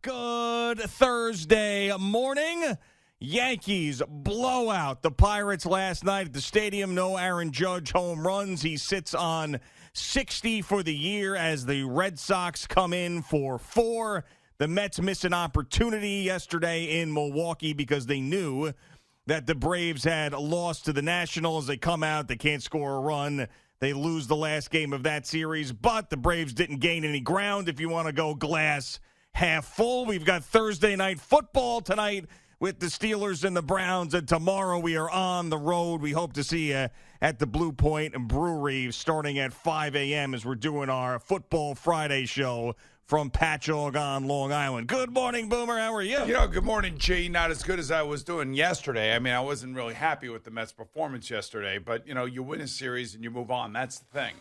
Good Thursday morning. Yankees blow out the Pirates last night at the stadium. No Aaron Judge home runs. He sits on 60 for the year as the Red Sox come in for 4. The Mets miss an opportunity yesterday in Milwaukee because they knew that the Braves had lost to the Nationals. They come out, they can't score a run. They lose the last game of that series, but the Braves didn't gain any ground. If you want to go glass half full, we've got Thursday night football tonight with the Steelers and the Browns, and tomorrow we are on the road. We hope to see you at the Blue Point Brewery starting at 5 a.m. as we're doing our Football Friday show from Patchogue on Long Island. Good morning, Boomer. How are you? Good morning, G. Not as good as I was doing yesterday. I mean, I wasn't really happy with the Mets' performance yesterday, but, you win a series and you move on. That's the thing.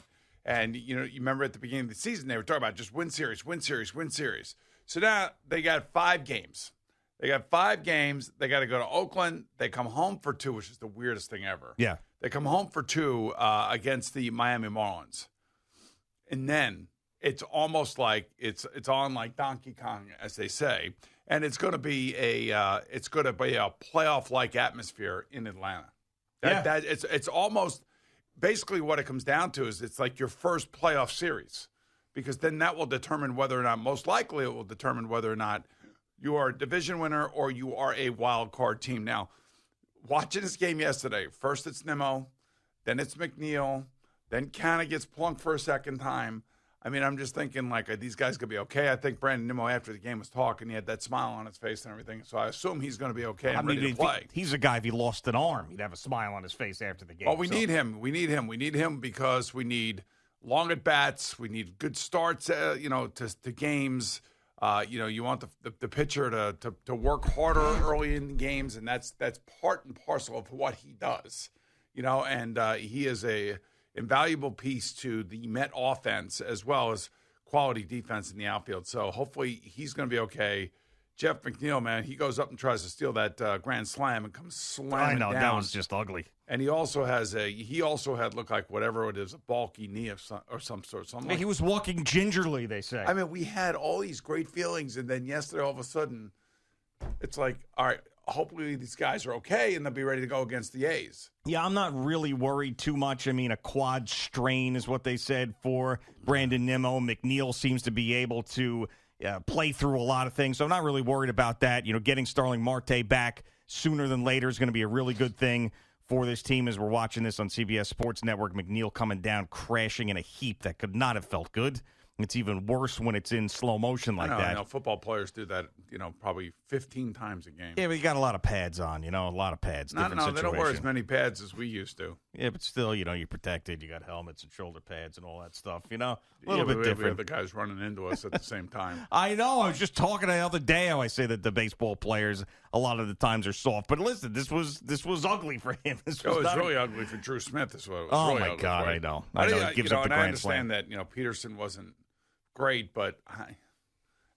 And, you remember at the beginning of the season, they were talking about just win series, win series, win series. So now they got 5 games. They got 5 games. They got to go to Oakland. They come home for 2, which is the weirdest thing ever. Yeah. They come home for 2 against the Miami Marlins. And then it's almost like it's on like Donkey Kong, as they say, and it's going to be a playoff like atmosphere in Atlanta. It's almost basically what it comes down to is it's like your first playoff series, because then that will determine whether or not, most likely it will determine whether or not you are a division winner or you are a wild card team. Now, watching this game yesterday, first it's Nimmo, then it's McNeil, then Canna gets plunked for a second time. I mean, I'm just thinking, like, are these guys going to be okay? I think Brandon Nimmo, after the game, was talking. He had that smile on his face and everything. So I assume he's going to be okay and ready to play. He's a guy, if he lost an arm, he'd have a smile on his face after the game. Well, we need him. We need him. We need him because we need long at-bats. We need good starts, to games. You want the pitcher to work harder early in the games, and that's part and parcel of what he does. And he is a invaluable piece to the Met offense as well as quality defense in the outfield. So hopefully he's going to be okay. Jeff McNeil, man, he goes up and tries to steal that grand slam and comes slamming down. I know, that was just ugly. And he also had looked like whatever it is, a bulky knee or some sort. He was walking gingerly, they say. I mean, we had all these great feelings, and then yesterday all of a sudden it's like, all right, hopefully these guys are okay and they'll be ready to go against the A's. Yeah, I'm not really worried too much. I mean, a quad strain is what they said for Brandon Nimmo. McNeil seems to be able to play through a lot of things, so I'm not really worried about that. Getting Starling Marte back sooner than later is going to be a really good thing for this team as we're watching this on CBS Sports Network. McNeil coming down, crashing in a heap that could not have felt good. It's even worse when it's in slow motion like that. I know football players do that, probably 15 times a game. Yeah, but you got a lot of pads on, a lot of pads. No, they don't wear as many pads as we used to. Yeah, but still, you're protected. You got helmets and shoulder pads and all that stuff, a little bit different. We have the guys running into us at the same time. I know. I was just talking the other day how I say that the baseball players a lot of the times are soft. But listen, this was ugly for him. It was really ugly for Drew Smith. This was oh, really my God, I know. I know he gives up the and I grand understand slam. that, Peterson wasn't great, but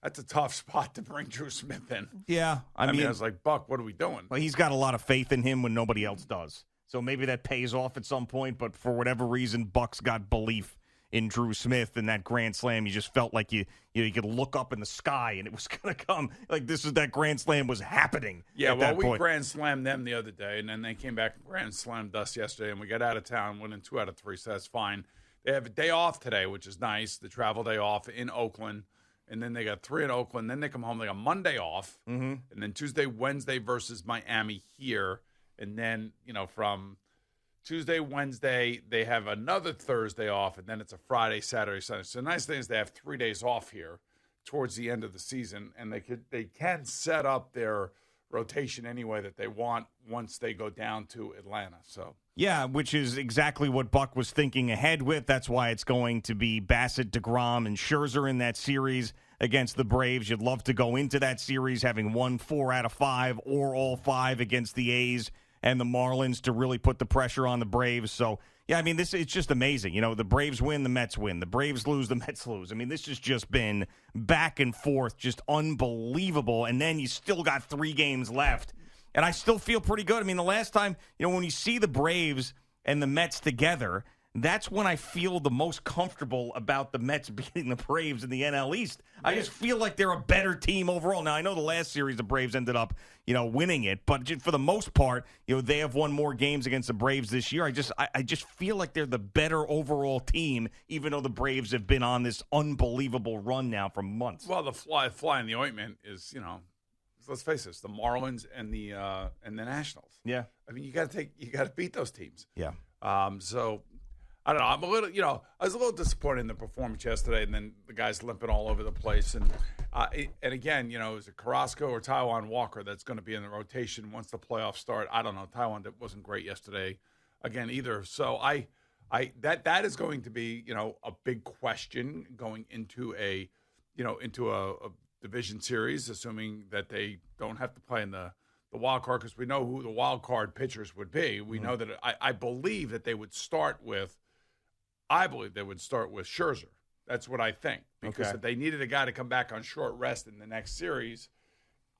that's a tough spot to bring Drew Smith in. Yeah. I mean, I was like, Buck, what are we doing? Well, he's got a lot of faith in him when nobody else does. So maybe that pays off at some point, but for whatever reason, Buck's got belief in Drew Smith and that grand slam. You just felt like you could look up in the sky and it was going to come. Like that grand slam was happening. Yeah, at well, that we point. grand slammed them the other day, and then they came back and grand slammed us yesterday, and we got out of town, winning 2 out of 3, so that's fine. They have a day off today, which is nice, the travel day off in Oakland. And then they got 3 in Oakland. Then they come home. They got Monday off. Mm-hmm. And then Tuesday, Wednesday versus Miami here. And then, from Tuesday, Wednesday, they have another Thursday off. And then it's a Friday, Saturday, Sunday. So the nice thing is they have 3 days off here towards the end of the season. And they can set up their rotation any way that they want once they go down to Atlanta. So yeah, which is exactly what Buck was thinking ahead with. That's why it's going to be Bassett, DeGrom, and Scherzer in that series against the Braves. You'd love to go into that series having won 4 out of 5 or all 5 against the A's and the Marlins to really put the pressure on the Braves. So, yeah, I mean, it's just amazing. The Braves win, the Mets win. The Braves lose, the Mets lose. I mean, this has just been back and forth, just unbelievable. And then you still got 3 games left. And I still feel pretty good. I mean, the last time, when you see the Braves and the Mets together, that's when I feel the most comfortable about the Mets beating the Braves in the NL East. I just feel like they're a better team overall. Now, I know the last series the Braves ended up, winning it, but just for the most part, they have won more games against the Braves this year. I just feel like they're the better overall team, even though the Braves have been on this unbelievable run now for months. Well, the fly in the ointment is, let's face it, the Marlins and the Nationals. Yeah. I mean, you got to beat those teams. Yeah. So I don't know. I'm a little, I was a little disappointed in the performance yesterday, and then the guys limping all over the place. And again, is it Carrasco or Taijuan Walker that's going to be in the rotation once the playoffs start? I don't know. Taijuan wasn't great yesterday, again either. So that is going to be a big question going into a division series, assuming that they don't have to play in the wild card, because we know who the wild card pitchers would be. We know that I believe that they would start with. I believe they would start with Scherzer. That's what I think. Because if they needed a guy to come back on short rest in the next series,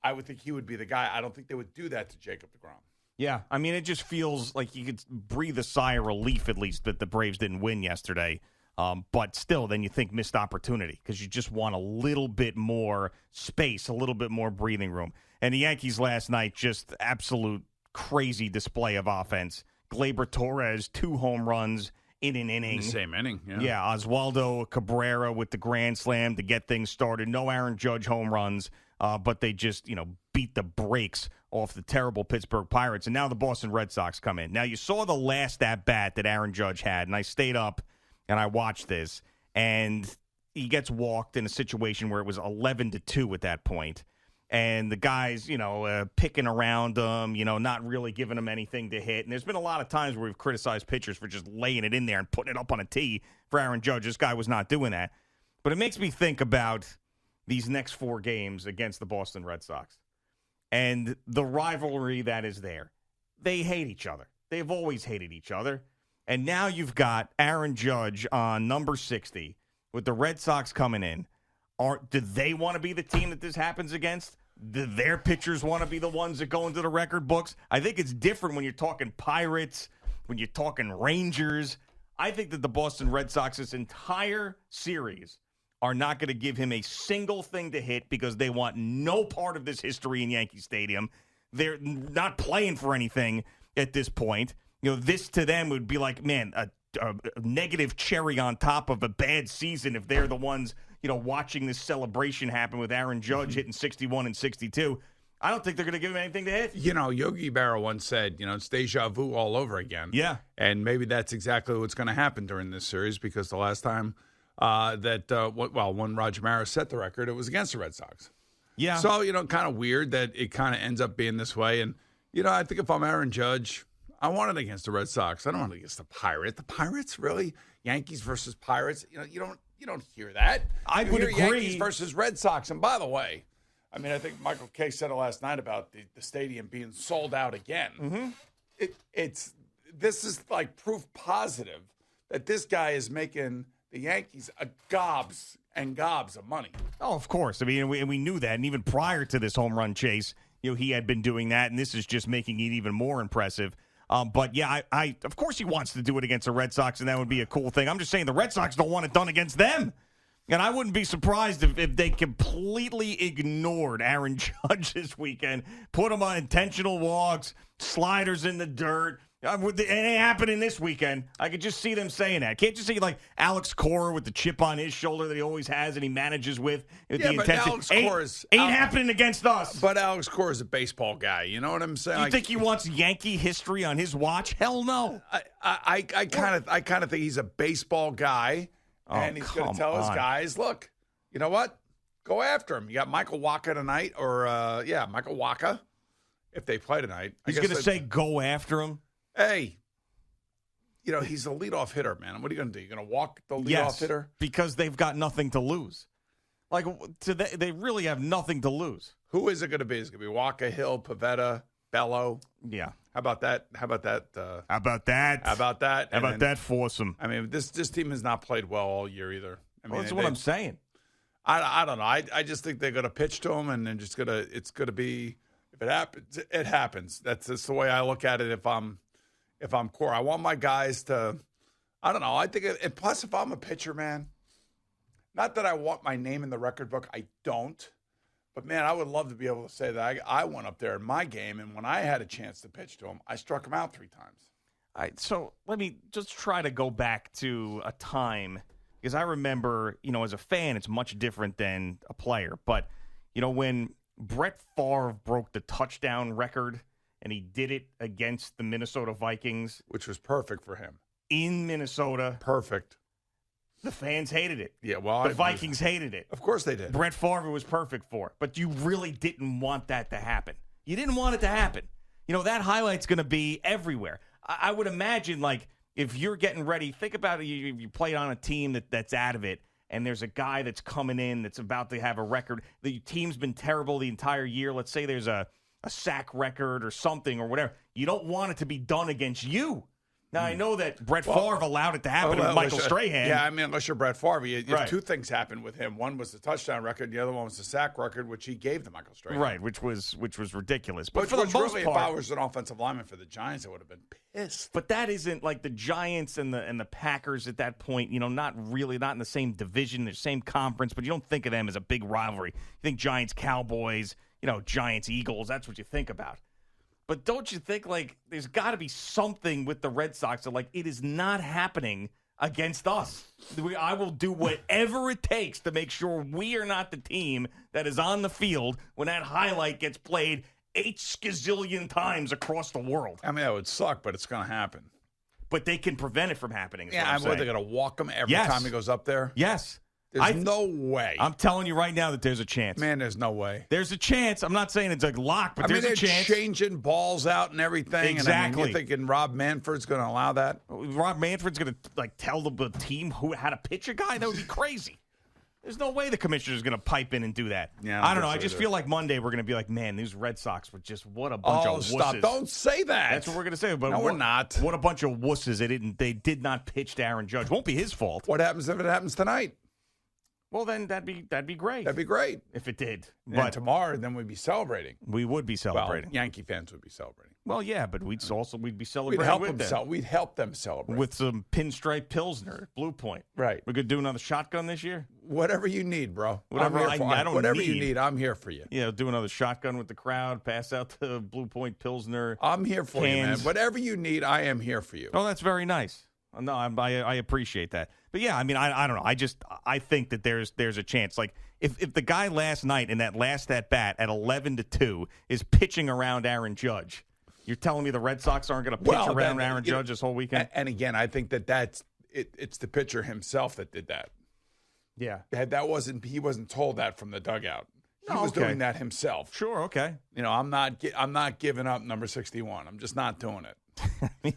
I would think he would be the guy. I don't think they would do that to Jacob deGrom. Yeah, I mean, it just feels like you could breathe a sigh of relief, at least, that the Braves didn't win yesterday. But still, then you think missed opportunity, because you just want a little bit more space, a little bit more breathing room. And the Yankees last night, just absolute crazy display of offense. Gleyber Torres, 2 home runs in an inning. The same inning, yeah. Yeah, Oswaldo Cabrera with the grand slam to get things started. No Aaron Judge home runs, but they just, beat the brakes off the terrible Pittsburgh Pirates. And now the Boston Red Sox come in. Now, you saw the last at-bat that Aaron Judge had, and I stayed up and I watched this, and he gets walked in a situation where it was 11-2 at that point. And the guys, picking around him, not really giving him anything to hit. And there's been a lot of times where we've criticized pitchers for just laying it in there and putting it up on a tee for Aaron Judge. This guy was not doing that. But it makes me think about these next 4 games against the Boston Red Sox and the rivalry that is there. They hate each other. They've always hated each other. And now you've got Aaron Judge on number 60 with the Red Sox coming in. Do they want to be the team that this happens against? Do their pitchers want to be the ones that go into the record books? I think it's different when you're talking Pirates, when you're talking Rangers. I think that the Boston Red Sox, this entire series, are not going to give him a single thing to hit because they want no part of this history in Yankee Stadium. They're not playing for anything at this point. This to them would be like, man, a negative cherry on top of a bad season if they're the ones watching this celebration happen with Aaron Judge hitting 61 and 62. I don't think they're going to give him anything to hit. Yogi Berra once said, it's deja vu all over again. Yeah. And maybe that's exactly what's going to happen during this series, because the last time when Roger Maris set the record, it was against the Red Sox. Yeah. So, kind of weird that it kind of ends up being this way. And, I think if I'm Aaron Judge, I want it against the Red Sox. I don't want it against the Pirates. The Pirates, really? Yankees versus Pirates? You don't hear that. I would agree. Yankees versus Red Sox. And by the way, I think Michael Kay said it last night about the stadium being sold out again. Mm-hmm. This is like proof positive that this guy is making the Yankees a gobs and gobs of money. Oh, of course. We knew that. And even prior to this home run chase, he had been doing that. And this is just making it even more impressive. But, yeah, I of course he wants to do it against the Red Sox, and that would be a cool thing. I'm just saying the Red Sox don't want it done against them. And I wouldn't be surprised if they completely ignored Aaron Judge this weekend, put him on intentional walks, sliders in the dirt. It ain't happening this weekend. I could just see them saying that. Can't you see like Alex Cora with the chip on his shoulder that he always has and he manages with? Yeah, the but Alex Cora's ain't happening against us. But Alex Cora is a baseball guy. You know what I'm saying? You think he wants Yankee history on his watch? Hell no. I kind of think he's a baseball guy, and he's going to tell his guys, look, you know what? Go after him. You got Michael Wacha tonight, or Michael Wacha, if they play tonight. He's going to say go after him. Hey, he's a leadoff hitter, man. What are you going to do? You're going to walk the leadoff hitter? Because they've got nothing to lose. Like, they really have nothing to lose. Who is it going to be? Is it going to be Wacha, Hill, Pivetta, Bello? Yeah. How about that? How about that foursome? This team has not played well all year either. That's what I'm saying. I don't know. I just think they're going to pitch to him, and then it's going to be, if it happens, it happens. That's the way I look at it. If I'm Cora, I want my guys to I don't know. I think, and plus, if I'm a pitcher, man, not that I want my name in the record book. I don't. But, man, I would love to be able to say that I went up there in my game, and when I had a chance to pitch to him, I struck him out 3 times. All right, so let me just try to go back to a time, because I remember, as a fan, it's much different than a player. But, when Brett Favre broke the touchdown record, and he did it against the Minnesota Vikings. Which was perfect for him. In Minnesota. Perfect. The fans hated it. Yeah, well, the Vikings hated it. Of course they did. Brett Favre was perfect for it. But you really didn't want that to happen. You didn't want it to happen. That highlight's going to be everywhere. I would imagine, if you're getting ready, think about it. You played on a team that's out of it, and there's a guy that's coming in that's about to have a record. The team's been terrible the entire year. Let's say there's a sack record or something or whatever. You don't want it to be done against you. Now, I know that Brett Favre allowed it to happen with Michael Strahan. Yeah, unless you're Brett Favre. Right. 2 things happened with him. One was the touchdown record. The other one was the sack record, which he gave to Michael Strahan. Right, which was ridiculous. But which for the was most really, part, if I was an offensive lineman for the Giants, I would have been pissed. But that isn't like the Giants and the Packers at that point, not in the same division, the same conference, but you don't think of them as a big rivalry. You think Giants-Cowboys, Giants-Eagles, that's what you think about. But don't you think, there's got to be something with the Red Sox that, it is not happening against us. I will do whatever it takes to make sure we are not the team that is on the field when that highlight gets played 8 skazillion times across the world. I mean, that would suck, but it's going to happen. But they can prevent it from happening. Yeah, they're going to walk him every time he goes up there? Yes. There's no way. I'm telling you right now that there's a chance. Man, there's no way. There's a chance. I'm not saying it's a lock, but there's a chance. They're changing balls out and everything. Exactly. And you're thinking Rob Manfred's going to allow that? Rob Manfred's going to tell the team how to pitch a guy? That would be crazy. There's no way the commissioner's going to pipe in and do that. Yeah, I don't know. I just feel like Monday we're going to be like, man, these Red Sox were just what a bunch of wusses. Stop. Don't say that. That's what we're going to say. But no, we're not. What a bunch of wusses. They did not pitch to Aaron Judge. Won't be his fault. What happens if it happens tonight? Well, then that'd be great. That'd be great if it did. But tomorrow, then we'd be celebrating. We would be celebrating. Well, Yankee fans would be celebrating. Well, yeah, but we'd be celebrating. We'd help them celebrate with some pinstripe Pilsner, Blue Point. Right. We could do another shotgun this year. Whatever you need, bro. Whatever I don't whatever need. you need, I'm here for you. Yeah, do another shotgun with the crowd. Pass out the Blue Point Pilsner. I'm here for you, man. Whatever you need, I am here for you. Oh, that's very nice. No, I appreciate that. But yeah, I mean, I don't know. I think that there's a chance. If the guy last night in that last at bat at 11-2 is pitching around Aaron Judge, you're telling me the Red Sox aren't going to pitch around Aaron Judge this whole weekend? And again, I think that's it's the pitcher himself that did that. Yeah, he wasn't told that from the dugout. He was doing that himself. Sure, okay. I'm not giving up number 61. I'm just not doing it.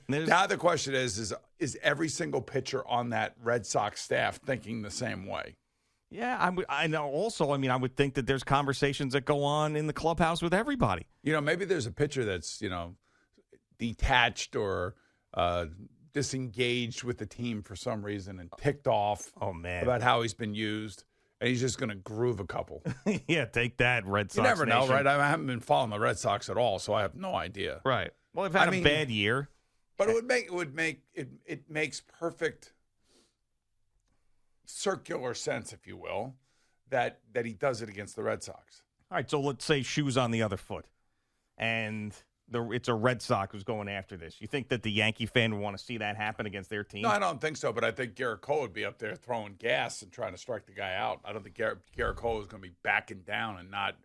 Now the question is every single pitcher on that Red Sox staff thinking the same way? Yeah, I know. Also, I would think that there's conversations that go on in the clubhouse with everybody. Maybe there's a pitcher that's detached or disengaged with the team for some reason and ticked off. Oh man, about how he's been used. And he's just going to groove a couple. Yeah, take that, Red Sox. You never know, Nation. right? I haven't been following the Red Sox at all, so I have no idea. Right. Well, they've had a bad year, but it makes perfect circular sense, if you will, that he does it against the Red Sox. All right. So let's say shoes on the other foot, and it's a Red Sox who's going after this. You think that the Yankee fan would want to see that happen against their team? No, I don't think so. But I think Garrett Cole would be up there throwing gas and trying to strike the guy out. I don't think Garrett Cole is going to be backing down and not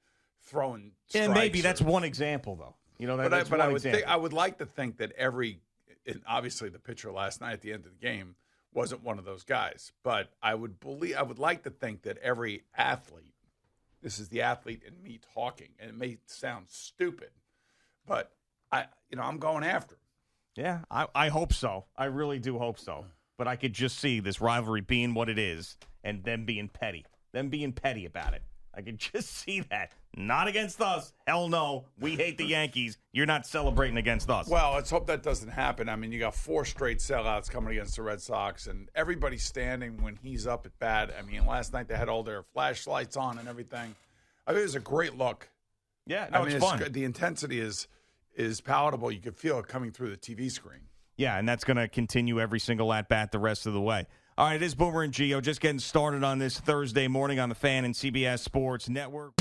throwing strikes. Yeah, maybe that's one example, though. I would like to think that and obviously the pitcher last night at the end of the game wasn't one of those guys. But I would like to think that every athlete, this is the athlete in me talking, and it may sound stupid, but I'm going after him. Yeah, I hope so. I really do hope so. But I could just see this rivalry being what it is and them being petty about it. I could just see that. Not against us. Hell no. We hate the Yankees. You're not celebrating against us. Well, let's hope that doesn't happen. I mean, you got 4 straight sellouts coming against the Red Sox, and everybody's standing when he's up at bat. I mean, last night they had all their flashlights on and everything. I mean, it was a great look. Yeah, no, it's fun. The intensity is palatable. You could feel it coming through the TV screen. Yeah, and that's going to continue every single at-bat the rest of the way. All right, it is Boomer and Gio just getting started on this Thursday morning on the Fan and CBS Sports Network.